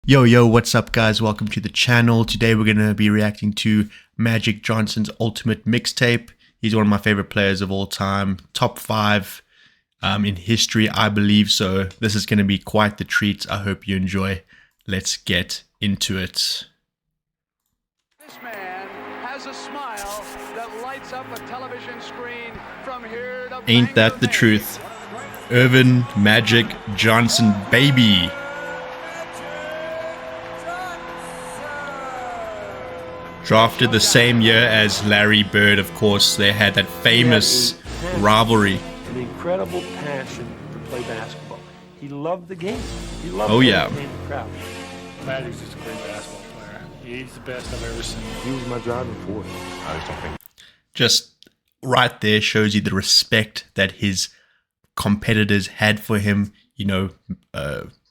Yo, what's up guys? Welcome to the channel. Today we're going to be reacting to Magic Johnson's ultimate mixtape. He's one of my favorite players of all time. Top 5 in history, I believe. So this is going to be quite the treat. I hope you enjoy. Let's get into it. This man has a smile that lights up a television screen from here to Ain't that the truth? Irvin Magic Johnson, baby. Drafted the same year as Larry Bird, of course. They had that famous rivalry. An incredible passion to play basketball. He loved the game. He loved the crowd. Magic's just a great basketball player. He's the best I've ever seen. He was my driving force. Just right there shows you the respect that his competitors had for him. You know,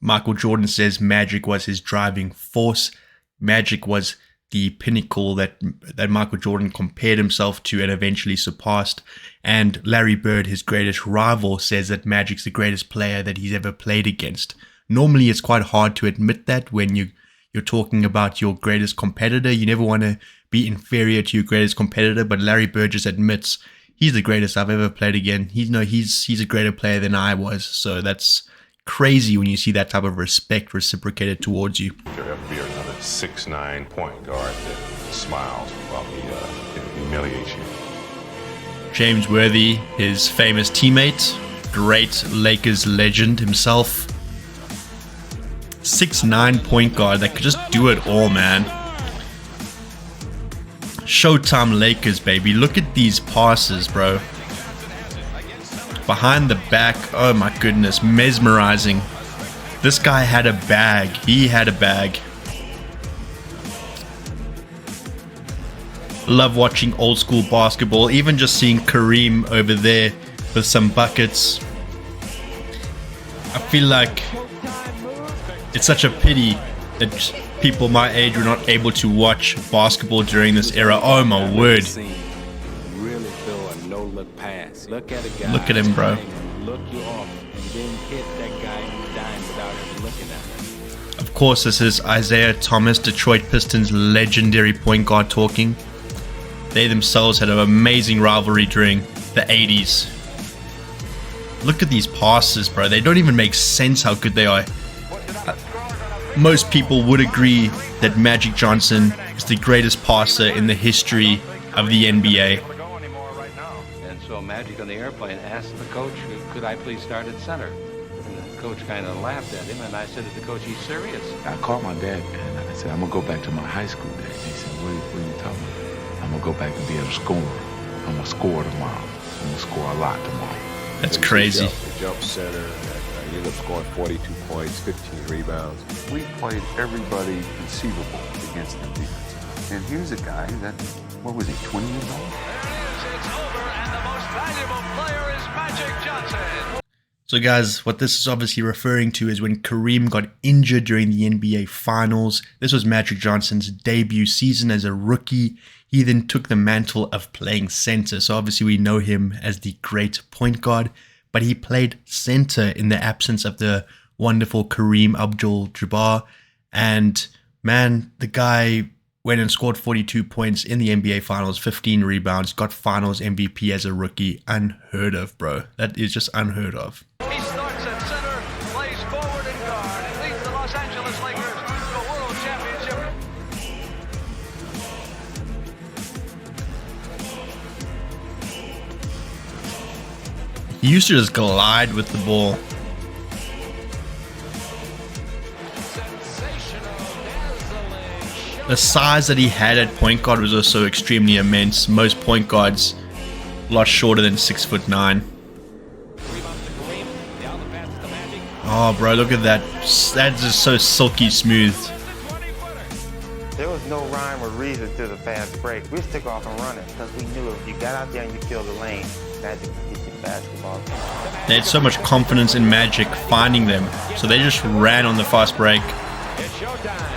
Michael Jordan says Magic was his driving force. Magic was the pinnacle that Michael Jordan compared himself to and eventually surpassed. And Larry Bird, his greatest rival, says that Magic's the greatest player that he's ever played against. Normally, it's quite hard to admit that when you're talking about your greatest competitor. You never want to be inferior to your greatest competitor, but Larry Bird just admits he's the greatest I've ever played against. He's a greater player than I was. So that's crazy when you see that type of respect reciprocated towards you. There ever be another 6'9" point guard that smiles while he humiliates you. James Worthy, his famous teammate, great Lakers legend himself. 6'9" point guard that could just do it all, man. Showtime Lakers, baby. Look at these passes, bro. Behind the back, oh my goodness, mesmerizing. This guy had a bag. He had a bag. Love watching old school basketball. Even just seeing Kareem over there with some buckets. I feel like it's such a pity that people my age were not able to watch basketball during this era. Oh my word. Look at a guy. Look at him, bro. Look you off and then hit that guy who's dying without even looking at him. Of course, this is Isaiah Thomas, Detroit Pistons legendary point guard talking. They themselves had an amazing rivalry during the 80s. Look at these passes, bro. They don't even make sense how good they are. Most people would agree that Magic Johnson is the greatest passer in the history of the NBA. So Magic on the airplane asked the coach, could I please start at center? And the coach kind of laughed at him, and I said to the coach, he's serious. I called my dad, and I said, I'm going to go back to my high school days. He said, what are you talking about? I'm going to go back and be able to score. I'm going to score tomorrow. I'm going to score a lot tomorrow. That's crazy. The jump center, he ended up scoring 42 points, 15 rebounds. We played everybody conceivable against them defense. And here's a guy that, what was he, 20 years old? So guys, what this is obviously referring to is when Kareem got injured during the NBA Finals. This was Magic Johnson's debut season as a rookie. He then took the mantle of playing center. So obviously we know him as the great point guard, but he played center in the absence of the wonderful Kareem Abdul-Jabbar. And man, the guy went and scored 42 points in the NBA Finals, 15 rebounds, got Finals MVP as a rookie. Unheard of, bro. That is just unheard of. He starts at center, plays forward and guard, and leads the Los Angeles Lakers to a world championship. He used to just glide with the ball. The size that he had at point guard was also extremely immense. Most point guards a lot shorter than 6'9". Oh, bro, look at that. That's just so silky smooth. There was no rhyme or reason to the fast break. We just took off and running because we knew if you got out there and you filled the lane, Magic would get you the basketball. They had so much confidence in Magic finding them, so they just ran on the fast break. It's showtime.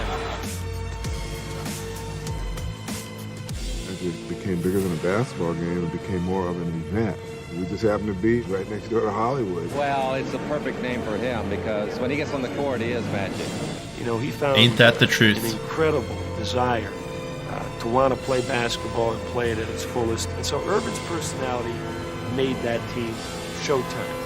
It became bigger than a basketball game. It became more of an event. We just happen to be right next door to Hollywood. Well, it's the perfect name for him because when he gets on the court, he is magic. You know, he found Ain't that the truth? an incredible desire to want to play basketball and play it at its fullest. And so Irvin's personality made that team Showtime.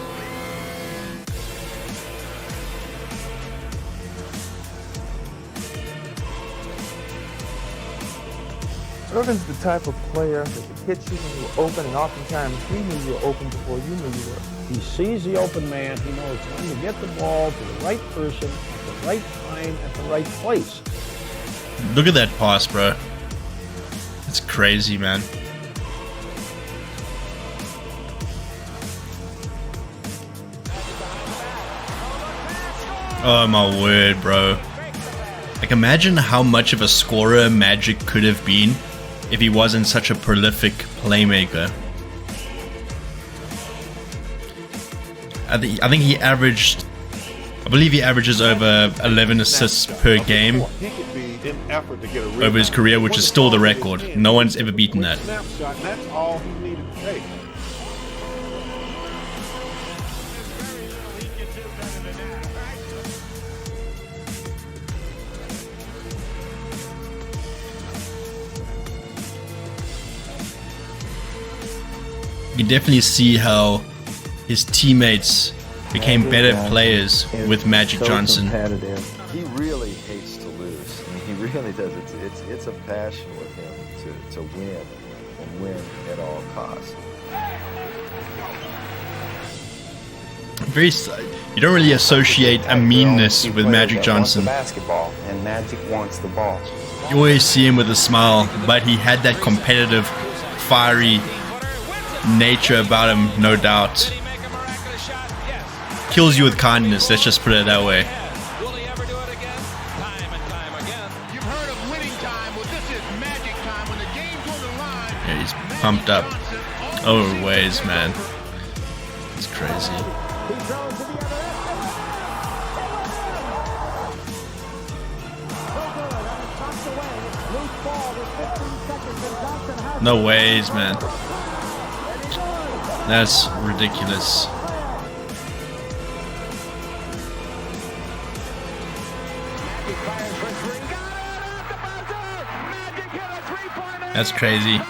Irvin's the type of player that would hit you when you were open, and oftentimes he knew you were open before you knew you were. He sees the open man. He knows when to get the ball to the right person at the right time at the right place. Look at that pass, bro. It's crazy, man. Oh my word, bro. Like, imagine how much of a scorer Magic could have been if he wasn't such a prolific playmaker. I think he averaged, I believe he averages over 11 assists per game over his career, which is still the record. No one's ever beaten that. That's all he needed to take. You can definitely see how his teammates became better players with Magic Johnson. He really hates to lose. I mean, he really does. It's a passion with him to win and win at all costs. You don't really associate a meanness with Magic Johnson. Basketball, and Magic wants the ball. You always see him with a smile, but he had that competitive, fiery nature about him, no doubt. Kills you with kindness, let's just put it that way. Will he ever do it again? Time and time again. You've heard of winning time. Well, this is magic time when the game's on the line. Yeah, he's pumped up. Always, man. It's crazy. No ways, man. That's ridiculous. That's crazy.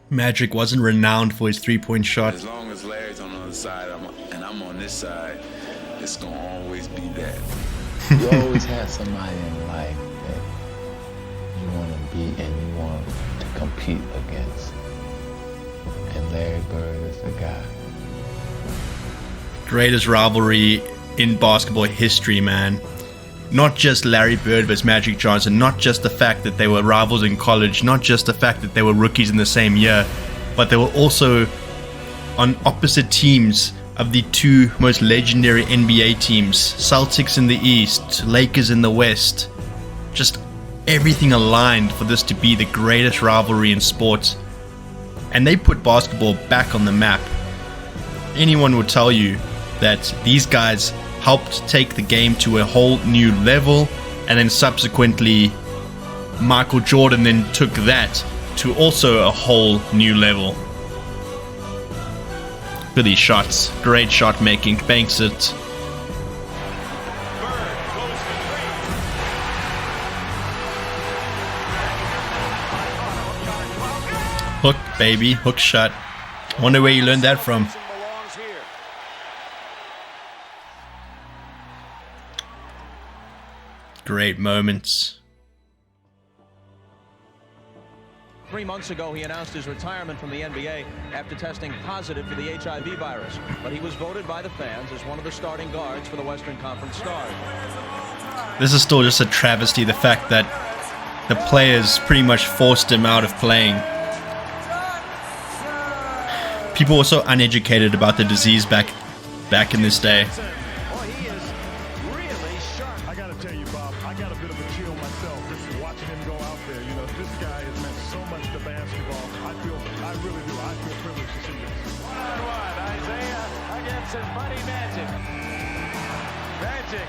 Magic wasn't renowned for his three-point shot. As long as Larry's on the other side and I'm on this side, it's gonna always be that. You always have somebody in life that you want to be and you want to compete against. And Larry Bird is the guy. Greatest rivalry in basketball history, man. Not just Larry Bird versus Magic Johnson, not just the fact that they were rivals in college, not just the fact that they were rookies in the same year, but they were also on opposite teams of the two most legendary NBA teams, Celtics in the East, Lakers in the West. Just everything aligned for this to be the greatest rivalry in sports. And they put basketball back on the map. Anyone would tell you that these guys helped take the game to a whole new level, and then subsequently Michael Jordan then took that to also a whole new level. Look at these shots. Great shot making. Banks it. Hook, baby. Hook shot. Wonder where you learned that from. Great moments. 3 months ago, he announced his retirement from the NBA after testing positive for the HIV virus. But he was voted by the fans as one of the starting guards for the Western Conference Stars. This is still just a travesty, the fact that the players pretty much forced him out of playing. People were so uneducated about the disease back in this day. Magic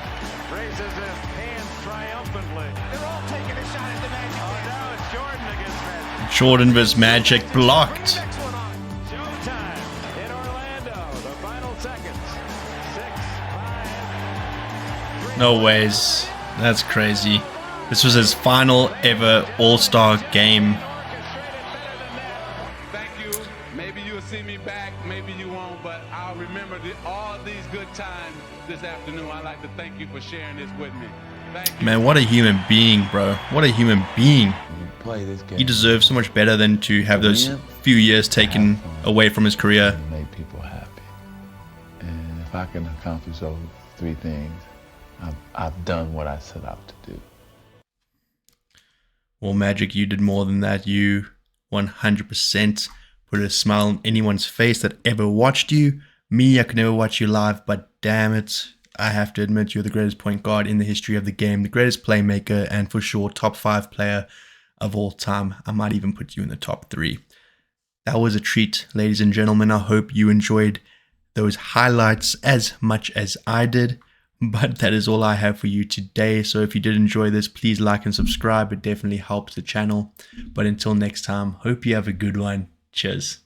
raises his hand triumphantly. They're all taking a shot at the Magic. Oh, now it's Jordan against Magic. Jordan vs. Magic blocked. Showtime in Orlando. The final seconds. 6, 5, 3. No ways. That's crazy. This was his final ever All-Star game. Thank you. Maybe you'll see me back, maybe you won't, but I'll remember all these good times this afternoon. I'd like to thank you for sharing this with me. Thank you. Man, what a human being, bro. What a human being. Play this game. He deserves so much better than to have those few years taken away from his career. Make people happy. And if I can accomplish those 3 things, I've done what I set out to do. Well, Magic, you did more than that. You 100% put a smile on anyone's face that ever watched you. Me, I could never watch you live, but damn it, I have to admit you're the greatest point guard in the history of the game, the greatest playmaker, and for sure top 5 player of all time. I might even put you in the top 3. That was a treat, ladies and gentlemen. I hope you enjoyed those highlights as much as I did. But that is all I have for you today. So if you did enjoy this, please like and subscribe. It definitely helps the channel. But until next time, hope you have a good one. Cheers.